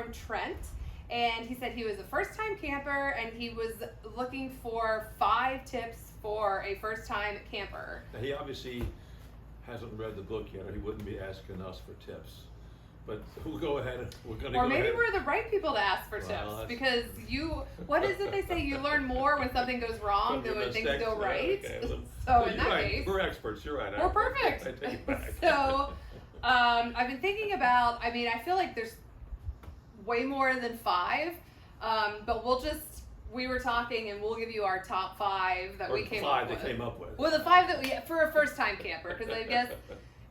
from Trent. And he said he was a first-time camper, and he was looking for 5 tips for a first-time camper. Now, he obviously hasn't read the book yet, or he wouldn't be asking us for tips. But we'll go ahead. We're going to. Or maybe we're the right people to ask for tips, because what is it they say? You learn more when something goes wrong than when things go right. Okay, well, so in that case, we're experts. You're right. We're perfect. I take it back. So I've been thinking about. I mean, I feel like there's way more than 5, but we were talking, and we'll give you our top 5 that we came up with. 5 they came up with. Well, the 5 that we for a first-time camper, because I guess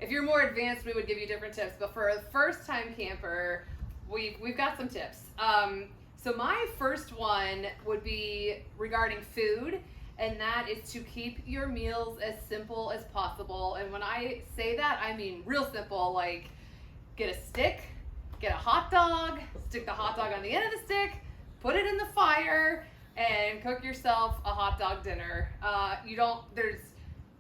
if you're more advanced, we would give you different tips. But for a first-time camper, we've got some tips. So my first one would be regarding food, and that is to keep your meals as simple as possible. And when I say that, I mean real simple, like get a stick, get a hot dog, stick the hot dog on the end of the stick, put it in the fire, and cook yourself a hot dog dinner.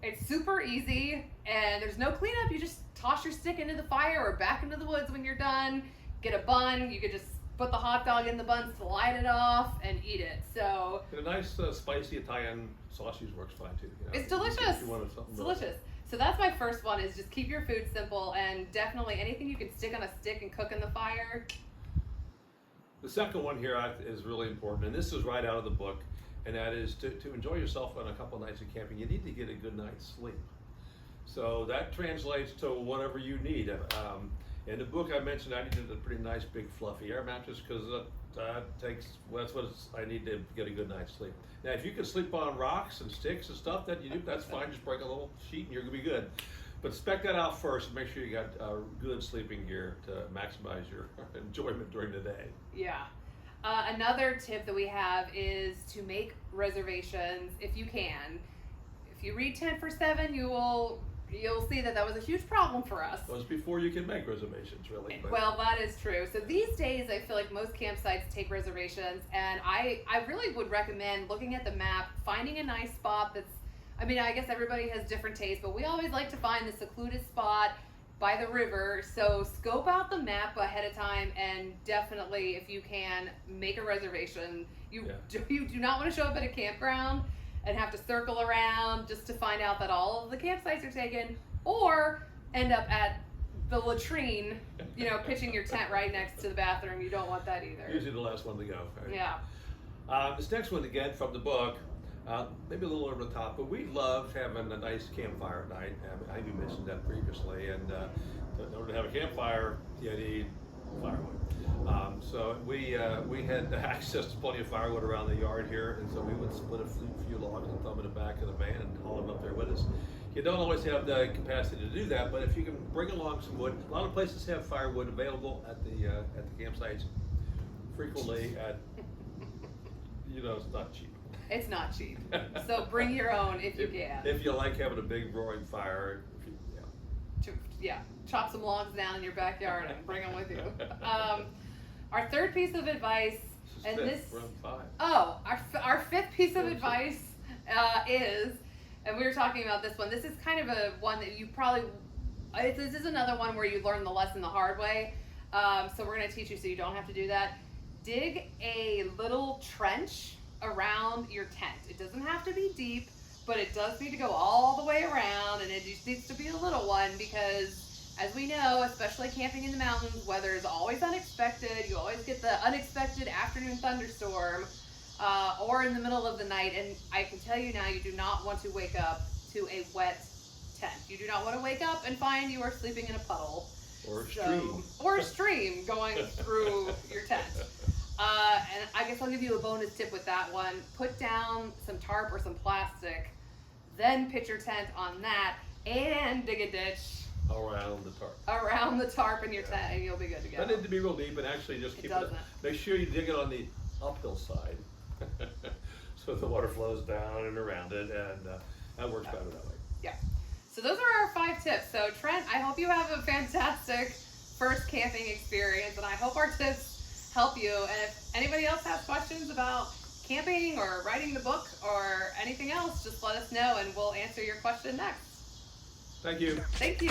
It's super easy, and there's no cleanup. You just toss your stick into the fire or back into the woods when you're done. Get a bun. You could just put the hot dog in the bun, slide it off, and eat it. So a nice spicy Italian sausage works fine too. You know? It's delicious. If you wanted something it's delicious. So that's my first one, is just keep your food simple, and definitely anything you can stick on a stick and cook in the fire. The second one here is really important, and this is right out of the book, and that is to enjoy yourself on a couple nights of camping. You need to get a good night's sleep. So that translates to whatever you need. In the book I mentioned I needed a pretty nice big fluffy air mattress, because that's what I need to get a good night's sleep. Now if you can sleep on rocks and sticks and stuff that you do, that's fine. Just break a little sheet and you're gonna be good. But spec that out first and make sure you got good sleeping gear to maximize your enjoyment during the day. Yeah. Another tip that we have is to make reservations if you can. If you read Tent for 7, you'll see that was a huge problem for us. Well, it's before you can make reservations, really. But. Well, that is true. So these days, I feel like most campsites take reservations, and I really would recommend looking at the map, finding a nice spot I guess everybody has different tastes, but we always like to find the secluded spot by the river. So scope out the map ahead of time, and definitely, if you can, make a reservation. You do not want to show up at a campground and have to circle around just to find out that all of the campsites are taken, or end up at the latrine, pitching your tent right next to the bathroom. You don't want that either. Usually the last one to go. Right? Yeah. This next one, again, from the book, maybe a little over the top, but we love having a nice campfire at night. I think we mentioned that previously, and in order to have a campfire, you need firewood. So we had access to plenty of firewood around the yard here, and so we would split a few logs and throw them in the back of the van and haul them up there with us. You don't always have the capacity to do that, but if you can bring along some wood, a lot of places have firewood available at the campsites frequently at, it's not cheap. It's not cheap. So bring your own if you can. If you like having a big roaring fire. Chop some logs down in your backyard and bring them with you. Our third piece of advice, our fifth piece of advice is, and we were talking about this one, this is kind of a one that this is another one where you learn the lesson the hard way. So we're going to teach you so you don't have to do that. Dig a little trench around your tent. It doesn't have to be deep, but it does need to go all the way around, and it just needs to be a little one, because as we know, especially camping in the mountains, weather is always unexpected. You always get the unexpected afternoon thunderstorm or in the middle of the night, and I can tell you now, you do not want to wake up to a wet tent. You do not want to wake up and find you are sleeping in a puddle. Or a stream going through your tent. And I guess I'll give you a bonus tip with that one. Put down some tarp or some plastic, then pitch your tent on that, and dig a ditch around the tarp in your tent, and you'll be good to go. Doesn't need to be real deep, and actually just make sure you dig it on the uphill side so the water flows down and around it, and that works better that way. Yeah. So those are our 5 tips. So Trent, I hope you have a fantastic first camping experience, and I hope our tips help you. And if anybody else has questions about camping or writing the book or anything else, just let us know and we'll answer your question next. Thank you. Thank you.